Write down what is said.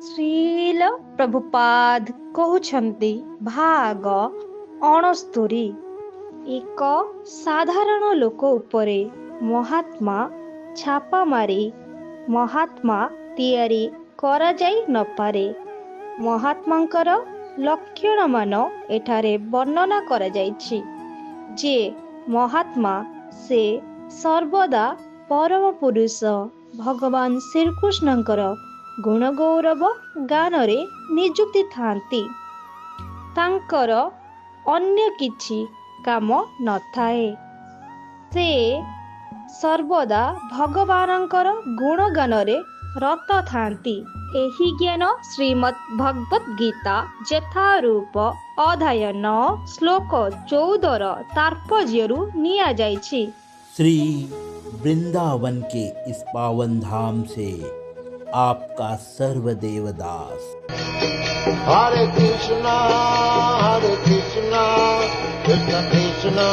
ଶ୍ରୀଲ ପ୍ରଭୁପାଦ କହୁଛନ୍ତି ଭାଗ 69। ଏକ ସାଧାରଣ ଲୋକ ଉପରେ ମହାତ୍ମା ଛାପା ମାରି ମହାତ୍ମା ତିଆରି କରାଯାଇ ନପାରେ। ମହାତ୍ମାଙ୍କର ଲକ୍ଷଣମାନ ଏଠାରେ ବର୍ଣ୍ଣନା କରାଯାଇଛି। ଯେ ମହାତ୍ମା ସେ ସର୍ବଦା ପରମ ପୁରୁଷ ଭଗବାନ ଶ୍ରୀକୃଷ୍ଣଙ୍କର ଗୁଣଗୌରବ ଗାନରେ ନିଯୁକ୍ତି ଥାନ୍ତି। ତାଙ୍କର ଅନ୍ୟ କିଛି କାମ ନଥାଏ। ସେ ସର୍ବଦା ଭଗବାନଙ୍କର ଗୁଣଗାନରେ ରତ ଥାନ୍ତି। ଏହି ଜ୍ଞାନ ଶ୍ରୀମଦ୍ ଭଗବତ୍ ଗୀତା ଯଥାରୂପ ଅଧ୍ୟାୟ 9 ଶ୍ଲୋକ 14 ତାତ୍ପର୍ଯ୍ୟରୁ ନିଆଯାଇଛି। श्री वृंदावन के इस पावन धाम से आपका सर्वदेव दास। Hare Krishna, Krishna Krishna